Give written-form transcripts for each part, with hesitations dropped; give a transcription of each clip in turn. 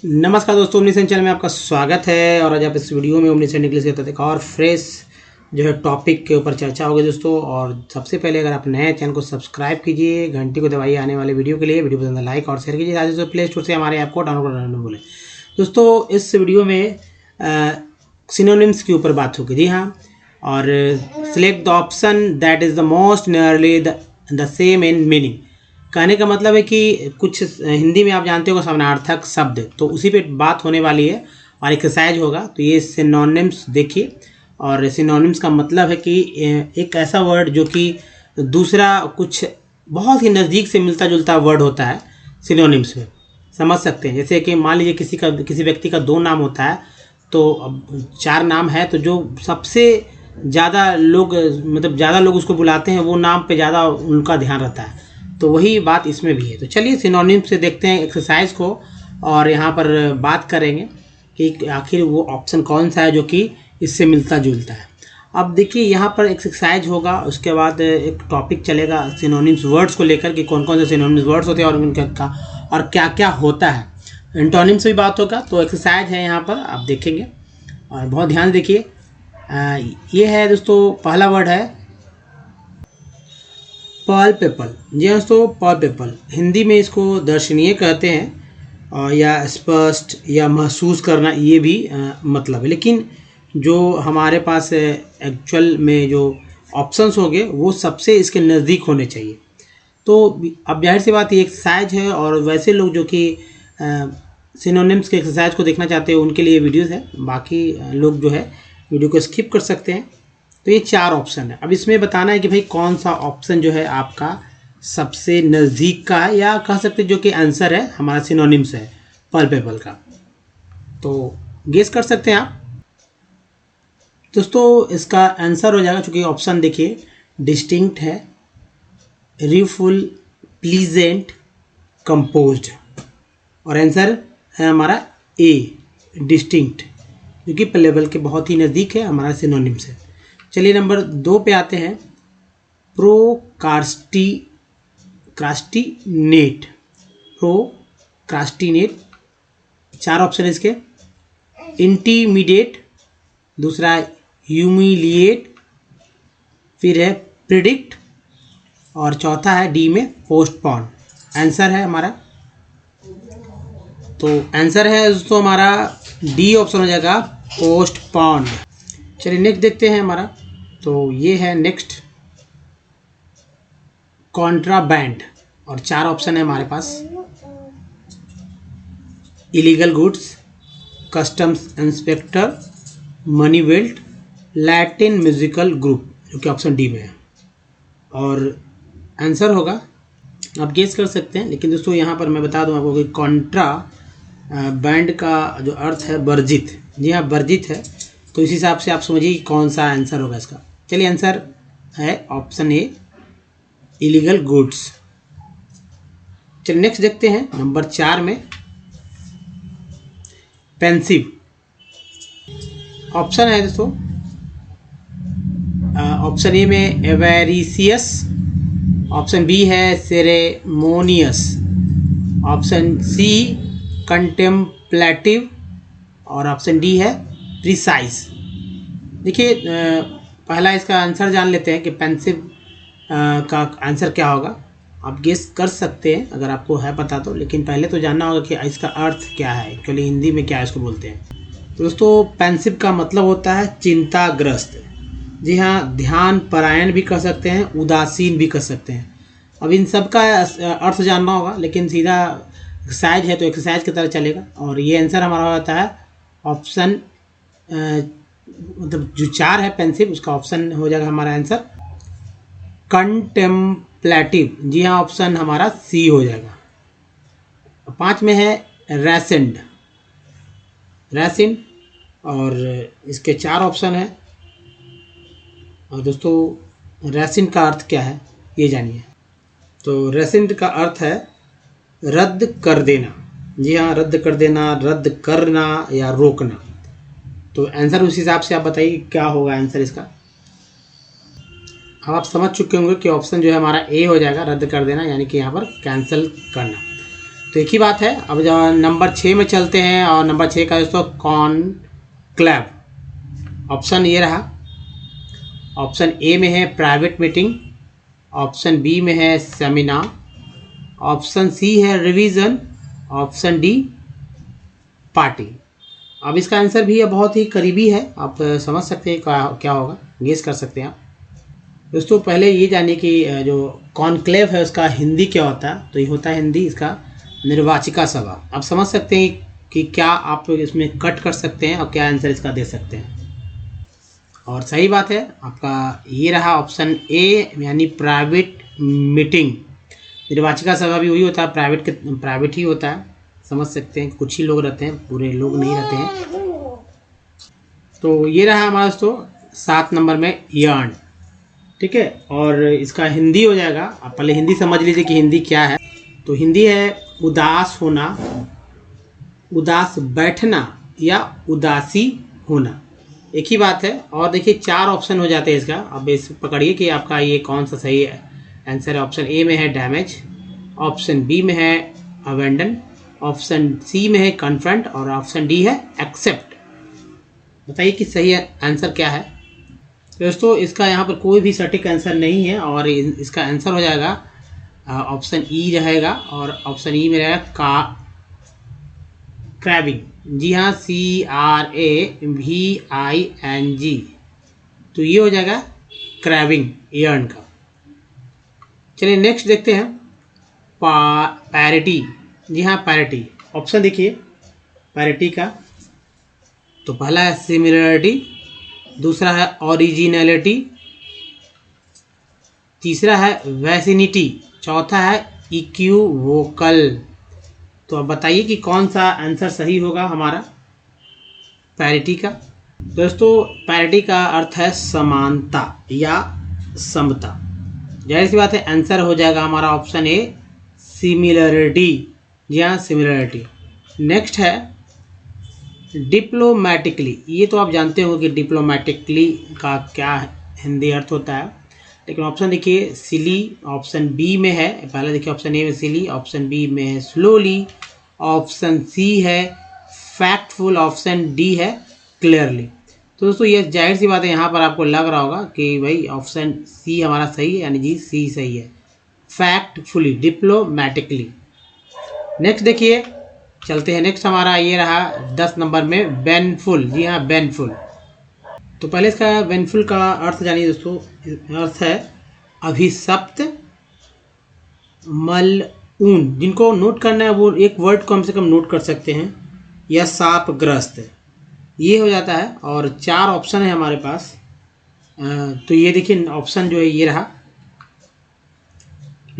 नमस्कार दोस्तों, omniscient channel में आपका स्वागत है। और आज आप इस वीडियो में ओमनीसेंट इंग्लिश के तहत एक और फ्रेश जो है टॉपिक के ऊपर चर्चा होगी दोस्तों। और सबसे पहले अगर आप नए चैनल को सब्सक्राइब कीजिए, घंटी को दबाइए आने वाले वीडियो के लिए। वीडियो पसंद है लाइक और शेयर कीजिए। साथ ही प्ले स्टोर से हमारे ऐप को डाउनलोड करना न भूलें। दोस्तों इस वीडियो में सिनोनिम्स के ऊपर बात होगी। जी हाँ, और select the option that is the most nearly the same in meaning. कहने का मतलब है कि कुछ हिंदी में आप जानते हो समानार्थक शब्द, तो उसी पे बात होने वाली है और एक्सरसाइज होगा। तो ये सिनोनिम्स देखिए, और सिनोनिम्स का मतलब है कि एक ऐसा वर्ड जो कि दूसरा कुछ बहुत ही नज़दीक से मिलता जुलता वर्ड होता है। सिनोनिम्स में समझ सकते हैं, जैसे कि मान लीजिए किसी व्यक्ति का दो नाम होता है, तो अब चार नाम है, तो जो सबसे ज़्यादा लोग मतलब ज़्यादा लोग उसको बुलाते हैं वो नाम पे ज़्यादा उनका ध्यान रहता है। तो वही बात इसमें भी है। तो चलिए सिनोनिम से देखते हैं एक्सरसाइज को, और यहाँ पर बात करेंगे कि आखिर वो ऑप्शन कौन सा है जो कि इससे मिलता जुलता है। अब देखिए यहाँ पर एक्सरसाइज होगा, उसके बाद एक टॉपिक चलेगा सिनोनिम्स वर्ड्स को लेकर कि कौन कौन से सिनोनिम्स वर्ड्स होते हैं और उनका और क्या क्या होता है। एंटोनिम से भी बात होगा। तो एक्सरसाइज है यहाँ पर, आप देखेंगे और बहुत ध्यान देखिए। ये है दोस्तों, पहला वर्ड है पॉलपेबल। जी दोस्तों, पॉलपेबल हिंदी में इसको दर्शनीय कहते हैं, और या स्पष्ट या महसूस करना, ये भी मतलब है। लेकिन जो हमारे पास एक्चुअल में जो ऑप्शंस होंगे वो सबसे इसके नज़दीक होने चाहिए। तो अब जाहिर सी बात ये एक्सरसाइज है, और वैसे लोग जो कि सिनोनिम्स के एक्सरसाइज को देखना चाहते हैं उनके लिए वीडियोज़ है। बाकी लोग जो है वीडियो को स्किप कर सकते हैं। तो ये चार ऑप्शन है। अब इसमें बताना है कि भाई कौन सा ऑप्शन जो है आपका सबसे नज़दीक का है, या कह सकते जो कि आंसर है हमारा सिनोनिम्स है पॉलपेबल का। तो गेस कर सकते हैं आप दोस्तों। इसका आंसर हो जाएगा, चूँकि ऑप्शन देखिए डिस्टिंक्ट है, रिफुल, प्लीजेंट, कंपोज्ड, और आंसर है हमारा ए डिस्टिंक्ट, जो कि पॉलपेबल के बहुत ही नज़दीक है, हमारा सिनोनिम्स है। चलिए नंबर 2 पे आते हैं। प्रोक्रास्टिनेट। प्रोक्रास्टिनेट, चार ऑप्शन है इसके। इंटीमिडेट, दूसरा ह्यूमिलिएट, फिर है प्रिडिक्ट, और चौथा है डी में पोस्टपोन। आंसर है हमारा, तो आंसर है दोस्तों हमारा डी ऑप्शन हो जाएगा, पोस्टपोन। चलिए नेक्स्ट देखते हैं हमारा। तो ये है नेक्स्ट कॉन्ट्राबैंड, और चार ऑप्शन है हमारे पास। Illegal goods, customs inspector, money belt, Latin musical group, जो कि ऑप्शन डी में है। और आंसर होगा, आप गेस कर सकते हैं। लेकिन दोस्तों यहाँ पर मैं बता दूं आपको कि कॉन्ट्रा बैंड का जो अर्थ है वर्जित। जी हाँ, वर्जित है। तो इस हिसाब से आप समझिए कौन सा आंसर होगा इसका। चलिए आंसर है ऑप्शन ए, इलीगल गुड्स। चलिए नेक्स्ट देखते हैं नंबर 4 में पेंसिव। ऑप्शन है दोस्तों, ऑप्शन ए में एवेरिसियस, ऑप्शन बी है सेरेमोनियस, ऑप्शन सी कंटेम्पलेटिव, और ऑप्शन डी है प्रिसाइज। देखिए पहला इसका आंसर जान लेते हैं कि पेंसिव का आंसर क्या होगा। आप गेस कर सकते हैं अगर आपको है पता तो, लेकिन पहले तो जानना होगा कि इसका अर्थ क्या है, एक्चुअली हिंदी में क्या इसको बोलते हैं। तो दोस्तों पेंसिव का मतलब होता है चिंताग्रस्त। जी हाँ, ध्यान परायण भी कह सकते हैं, उदासीन भी कह सकते हैं। अब इन सब का अर्थ जानना होगा, लेकिन सीधा एक्सरसाइज है तो एक्सरसाइज की तरह चलेगा। और ये आंसर हमारा होता है ऑप्शन, मतलब जो 4 है पेंसिव, उसका ऑप्शन हो जाएगा हमारा आंसर कंटेम्पलेटिव। जी हाँ, ऑप्शन हमारा सी हो जाएगा। 5 में है रेसेंड। रेसिन, और इसके 4 ऑप्शन है। और दोस्तों रेसिन का अर्थ क्या है ये जानिए। तो रेसिन का अर्थ है रद्द कर देना। जी हाँ, रद्द कर देना, रद्द करना या रोकना। तो आंसर उस हिसाब से आप बताइए क्या होगा आंसर इसका। अब आप समझ चुके होंगे कि ऑप्शन जो है हमारा ए हो जाएगा, रद्द कर देना, यानी कि यहाँ पर कैंसिल करना। तो एक ही बात है। अब जो नंबर 6 में चलते हैं, और नंबर 6 का दोस्तों कॉनक्लेव। ऑप्शन ये रहा, ऑप्शन ए में है प्राइवेट मीटिंग, ऑप्शन बी में है सेमिनार, ऑप्शन सी है रिवीजन, ऑप्शन डी पार्टी। अब इसका आंसर भी बहुत ही करीबी है, आप समझ सकते हैं क्या होगा, गेस कर सकते हैं आप। दोस्तों पहले ये जानिए कि जो कॉन्क्लेव है उसका हिंदी क्या होता है। तो ये होता है हिंदी इसका निर्वाचिका सभा। आप समझ सकते हैं कि क्या आप इसमें कट कर सकते हैं और क्या आंसर इसका दे सकते हैं। और सही बात है आपका, ये रहा ऑप्शन ए, यानी प्राइवेट मीटिंग। निर्वाचिका सभा भी वही होता है, प्राइवेट ही होता है। समझ सकते हैं, कुछ ही लोग रहते हैं, पूरे लोग नहीं रहते हैं। तो ये रहा हमारा दोस्तों 7 नंबर में यार्न। ठीक है, और इसका हिंदी हो जाएगा। आप पहले हिंदी समझ लीजिए कि हिंदी क्या है। तो हिंदी है उदास होना, उदास बैठना या उदासी होना, एक ही बात है। और देखिए 4 ऑप्शन हो जाते हैं इसका। अब इस पकड़िए कि आपका ये कौन सा सही आंसर है। ऑप्शन ए में है डैमेज, ऑप्शन बी में है अवेंडन, ऑप्शन सी में है कन्फ्रंट, और ऑप्शन डी है एक्सेप्ट। बताइए कि सही आंसर क्या है। दोस्तों इसका यहाँ पर कोई भी सटीक आंसर नहीं है, और इसका आंसर हो जाएगा ऑप्शन ई रहेगा, और ऑप्शन ई में रहेगा क्रैबिंग। जी हाँ, CRAVING। तो ये हो जाएगा क्रैबिंग यार्न का। चलिए नेक्स्ट देखते हैं पैरिटी। जी हाँ, पैरिटी। ऑप्शन देखिए पैरिटी का। तो पहला है सिमिलरिटी, दूसरा है ओरिजिनलिटी, तीसरा है वैसिनिटी, चौथा है इक्विवोकल। तो अब बताइए कि कौन सा आंसर सही होगा हमारा पैरिटी का। दोस्तों पैरिटी का अर्थ है समानता या समता। जाहिर सी बात है आंसर हो जाएगा हमारा ऑप्शन ए सिमिलरिटी। जी हाँ, सिमिलरिटी। नेक्स्ट है डिप्लोमेटिकली। ये तो आप जानते हो कि डिप्लोमेटिकली का क्या हिंदी अर्थ होता है, लेकिन ऑप्शन देखिए सिली, ऑप्शन बी में है। पहले देखिए ऑप्शन ए में सिली, ऑप्शन बी में है स्लोली, ऑप्शन सी है फैक्टफुल, ऑप्शन डी है क्लियरली। तो दोस्तों ये जाहिर सी बात है, यहाँ पर आपको लग रहा होगा कि भाई ऑप्शन सी हमारा सही है, यानी जी सी सही है, फैक्टफुली, डिप्लोमेटिकली। नेक्स्ट देखिए चलते हैं, नेक्स्ट हमारा ये रहा 10 नंबर में बेनफुल। जी हाँ, बेनफुल। तो पहले इसका बेनफुल का अर्थ जानिए दोस्तों। अर्थ है अभिशप्त मलऊन। जिनको नोट करना है वो एक वर्ड को कम से कम नोट कर सकते हैं, या शापग्रस्त, ये हो जाता है। और 4 ऑप्शन है हमारे पास। तो ये देखिए ऑप्शन जो है ये रहा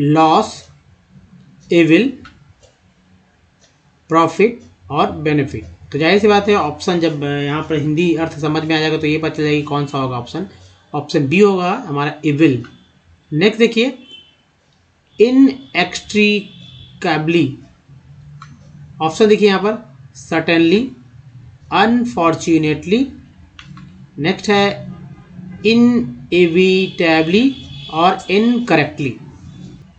लॉस, एविल, प्रॉफिट और बेनिफिट। तो जाहिर सी बात है ऑप्शन जब यहाँ पर हिंदी अर्थ समझ में आ जाएगा तो ये पता चल जाएगा कौन सा होगा ऑप्शन। ऑप्शन बी होगा हमारा इविल। नेक्स्ट देखिए इनएक्सट्रिकेबली। ऑप्शन देखिए यहाँ पर सर्टेनली, अनफॉर्चुनेटली, नेक्स्ट है इनएविटेबली और इनकरेक्टली।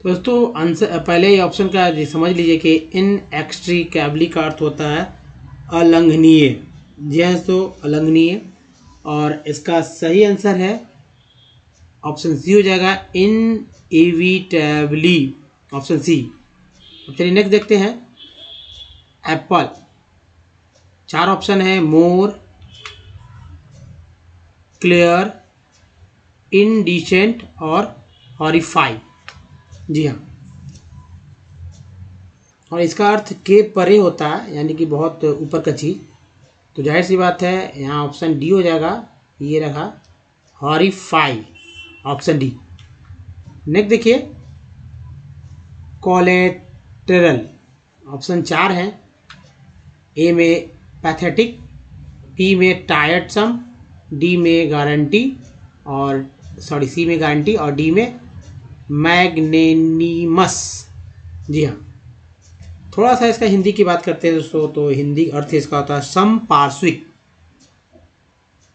तो दोस्तों आंसर पहले ऑप्शन का समझ लीजिए कि इनएक्सट्रिकेबली का अर्थ होता है अलंघनीय। जी हाँ दोस्तों, अलंघनीय। और इसका सही आंसर है ऑप्शन सी हो जाएगा इनएविटेबली, ऑप्शन सी। अब चलिए नेक्स्ट देखते हैं एप्पल। 4 ऑप्शन है मोर, क्लियर, इनडिसेंट और हॉरिफाई। जी हाँ, और इसका अर्थ के परे होता है, यानी कि बहुत ऊपर का चीज़। तो जाहिर सी बात है यहाँ ऑप्शन डी हो जाएगा, ये रखा हॉरिफाई, ऑप्शन डी। नेक्स्ट देखिए कोलेटरल। ऑप्शन 4 हैं, ए में पैथेटिक, बी में टायर्डसम, डी में गारंटी और सी में गारंटी और डी में मैग्नेनिमस। जी हाँ, थोड़ा सा इसका हिंदी की बात करते हैं दोस्तों। तो हिंदी अर्थ इसका होता है समपार्श्विक,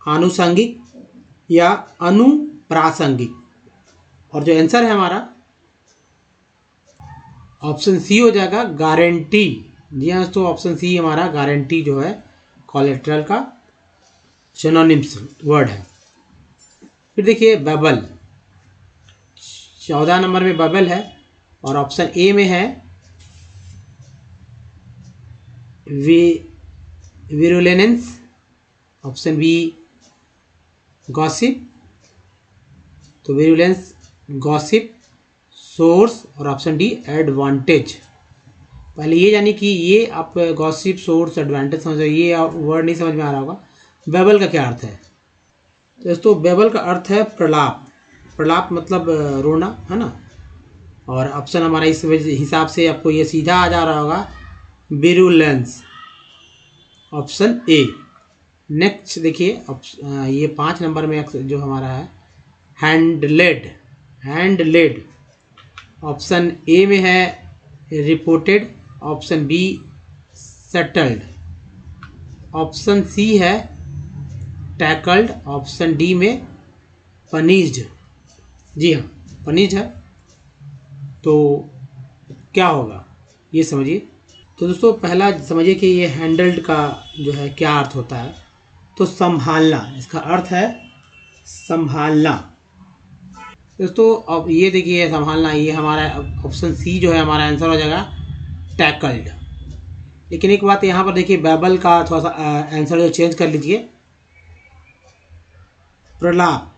आनुषंगिक या अनुप्रासंगिक। और जो आंसर है हमारा ऑप्शन सी हो जाएगा गारंटी। जी हाँ दोस्तों, ऑप्शन सी हमारा गारंटी जो है कोलेट्रल का सिनोनिम्स वर्ड है। फिर देखिए बबल, 14 नंबर में बबल है और ऑप्शन ए में है विरुलेंस, ऑप्शन बी गॉसिप, तो विरुलेंस, गॉसिप, सोर्स और ऑप्शन डी एडवांटेज। पहले ये जानिए कि ये आप गॉसिप, सोर्स, एडवांटेज समझ रहे, ये वर्ड नहीं समझ में आ रहा होगा। बेबल का क्या अर्थ है? तो दोस्तों बेबल का अर्थ है प्रलाप। प्रलाप मतलब रोना, है ना। और ऑप्शन हमारा इस हिसाब से आपको ये सीधा आ जा रहा होगा, विरुलेंस, ऑप्शन ए। नेक्स्ट देखिए ये 5 नंबर में जो हमारा है हैंडलेड। हैंडलेड ऑप्शन ए में है reported, option B settled, option C है टैकल्ड, ऑप्शन डी में पनिश्ड। जी हाँ, पनिश्ड है। तो क्या होगा ये समझिए। तो दोस्तों पहला समझिए कि ये हैंडल्ड का जो है क्या अर्थ होता है। तो संभालना, इसका अर्थ है संभालना। दोस्तों अब ये देखिए संभालना, ये हमारा ऑप्शन सी जो है हमारा आंसर हो जाएगा टैकल्ड। लेकिन एक बात यहाँ पर देखिए, बेबल का थोड़ा सा आंसर जो चेंज कर लीजिए, प्रलाप।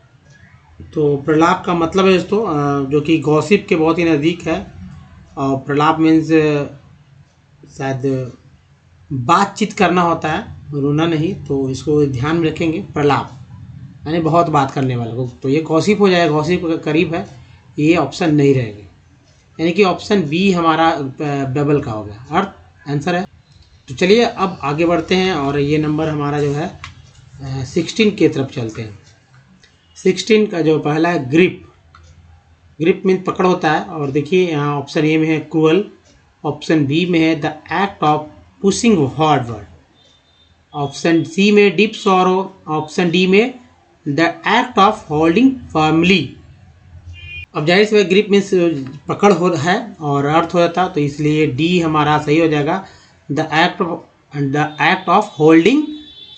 तो प्रलाप का मतलब है दोस्तों जो कि गॉसिप के बहुत ही नज़दीक है। और प्रलाप मीन्स शायद बातचीत करना होता है, रोना नहीं। तो इसको ध्यान में रखेंगे, प्रलाप यानी बहुत बात करने वाले को। तो ये गॉसिप हो जाएगा, गॉसिप के करीब है, ये ऑप्शन नहीं रहेगा। यानी कि ऑप्शन बी हमारा बेबल का हो गया, अर्थ आंसर है। तो चलिए अब आगे बढ़ते हैं और ये नंबर हमारा जो है 16 की तरफ चलते हैं। 16 का जो पहला है ग्रिप। ग्रिप मीन पकड़ होता है। और देखिए यहाँ ऑप्शन ए में है क्रूअल, ऑप्शन बी में है the act of pushing hardward, option C में डीप सॉरो, ऑप्शन डी में the act of holding firmly. अब जाहिर से ग्रिप मीन्स पकड़ हो है और अर्थ हो जाता, तो इसलिए डी हमारा सही हो जाएगा, the act of holding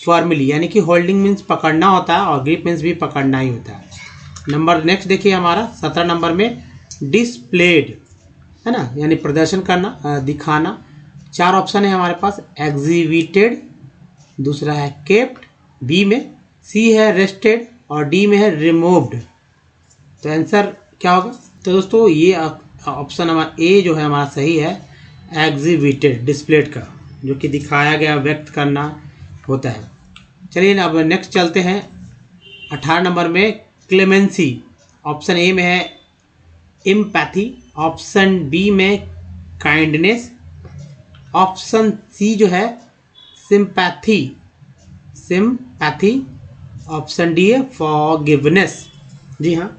firmly. यानी कि होल्डिंग मीन्स पकड़ना होता है और ग्रिप मीन्स भी पकड़ना ही होता है। नंबर नेक्स्ट देखिए हमारा 17 नंबर में डिस्प्लेड, है ना, यानी प्रदर्शन करना, दिखाना। 4 ऑप्शन है हमारे पास, एग्जीबिटेड, दूसरा है केप्ट, बी में, सी है रेस्टेड और डी में है रिमूव्ड। तो आंसर क्या होगा? तो दोस्तों ये ऑप्शन हमारा ए जो है हमारा सही है, एग्जीबिटेड, डिस्प्लेड का, जो कि दिखाया गया, व्यक्त करना होता है। चलिए अब नेक्स्ट चलते हैं 18 नंबर में क्लेमेंसी। ऑप्शन ए में है एम्पैथी, ऑप्शन बी में काइंडनेस, ऑप्शन सी जो है सिंपैथी, ऑप्शन डी है फॉरगिवनेस। जी हाँ,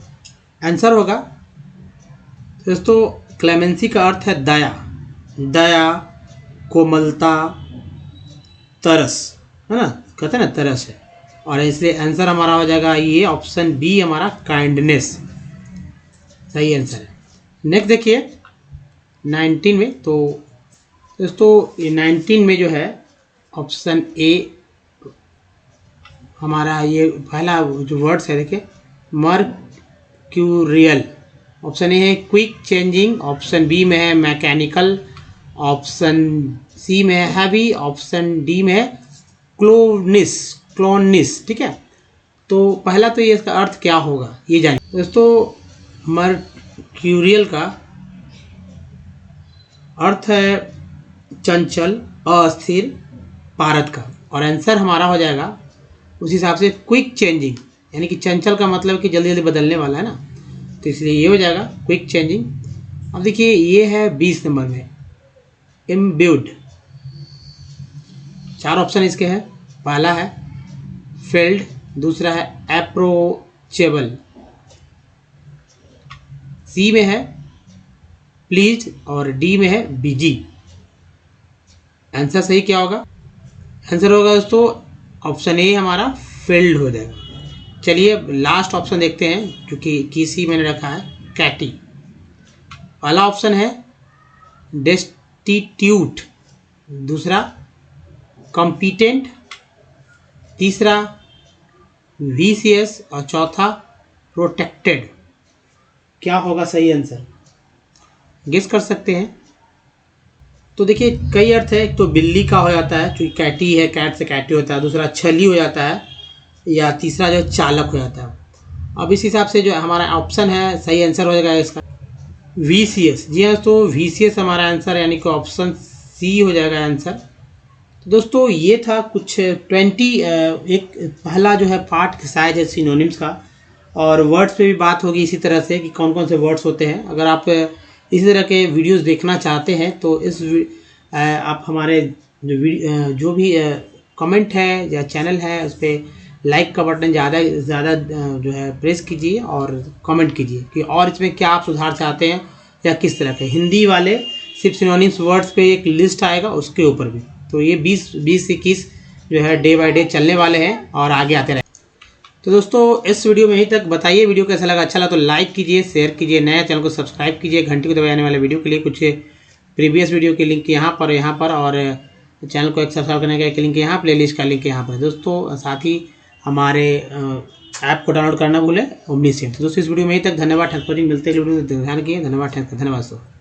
आंसर होगा दोस्तों क्लेमेंसी का अर्थ है दया, दया, कोमलता, तरस, है ना, कहते हैं ना तरस है। और इसलिए आंसर हमारा हो जाएगा ये ऑप्शन बी हमारा काइंडनेस, सही आंसर है। नेक्स्ट देखिए 19 में। तो दोस्तों ये 19 में जो है ऑप्शन ए हमारा, ये पहला जो वर्ड्स है देखिए, मर्क्यूरियल। ऑप्शन ए है क्विक चेंजिंग, ऑप्शन बी में है मैकेनिकल, ऑप्शन सी में है हैवी, ऑप्शन डी में है क्लोनिस। ठीक है, तो पहला तो ये इसका अर्थ क्या होगा ये जानिए दोस्तों। मर्क्यूरियल का अर्थ है चंचल, अस्थिर, पारद का। और आंसर हमारा हो जाएगा उस हिसाब से क्विक चेंजिंग, यानी कि चंचल का मतलब कि जल्दी जल्दी बदलने वाला है ना, तो इसलिए ये हो जाएगा क्विक चेंजिंग। अब देखिए ये है 20 नंबर में इम्ब्यूड। 4 ऑप्शन इसके हैं, पहला है फेल्ड, दूसरा है अप्रोचेबल, सी में है प्लीज और डी में है बिजी। आंसर सही क्या होगा? आंसर होगा दोस्तों ऑप्शन ए हमारा फेल्ड हो जाएगा। चलिए लास्ट ऑप्शन देखते हैं, क्योंकि किसी मैंने रखा है कैटी। पहला ऑप्शन है डेस्टिट्यूट, दूसरा कॉम्पिटेंट, तीसरा वीसीएस और चौथा प्रोटेक्टेड। क्या होगा सही आंसर, गेस कर सकते हैं। तो देखिए कई अर्थ है, एक तो बिल्ली का हो जाता है क्योंकि कैटी है, कैट से कैटी होता है, दूसरा छली हो जाता है, या तीसरा जो चालक हो जाता है। अब इस हिसाब से जो हमारा ऑप्शन है सही आंसर हो जाएगा इसका वीसीएस। जी हाँ, तो वीसीएस हमारा आंसर यानी कि ऑप्शन सी हो जाएगा आंसर। तो दोस्तों ये था कुछ 20 एक पहला जो है पार्ट शायद है सिनोनिम्स का, और वर्ड्स पे भी बात होगी इसी तरह से कि कौन कौन से वर्ड्स होते हैं। अगर आप इसी तरह के वीडियोस देखना चाहते हैं तो आप हमारे जो भी कमेंट है या चैनल है उस पर लाइक का बटन ज़्यादा ज़्यादा जो है प्रेस कीजिए और कमेंट कीजिए कि और इसमें क्या आप सुधार चाहते हैं या किस तरह के। हिंदी वाले सिर्फ सिनोनिम्स वर्ड्स पे एक लिस्ट आएगा, उसके ऊपर भी। तो ये 20 से 21 जो है डे बाय डे चलने वाले हैं और आगे आते रहें। तो दोस्तों इस वीडियो में यहीं तक। बताइए वीडियो कैसा लगा, अच्छा लगा तो लाइक कीजिए, शेयर कीजिए, नया चैनल को सब्सक्राइब कीजिए, घंटी को दबाने वाले वीडियो के लिए कुछ प्रीवियस वीडियो की लिंक यहाँ पर और चैनल को एक सब्सक्राइब करने का लिंक यहाँ, प्लेलिस्ट का लिंक यहाँ पर दोस्तों। साथ ही हमारे ऐप को डाउनलोड करना भूलें ओमनीसेंट। तो दोस्तों इस वीडियो में यहीं तक। धन्यवाद, थैंक्स फॉर वॉचिंग। मिलते हैं वीडियो में, ध्यान रखिए। धन्यवाद, धन्यवाद दोस्तों।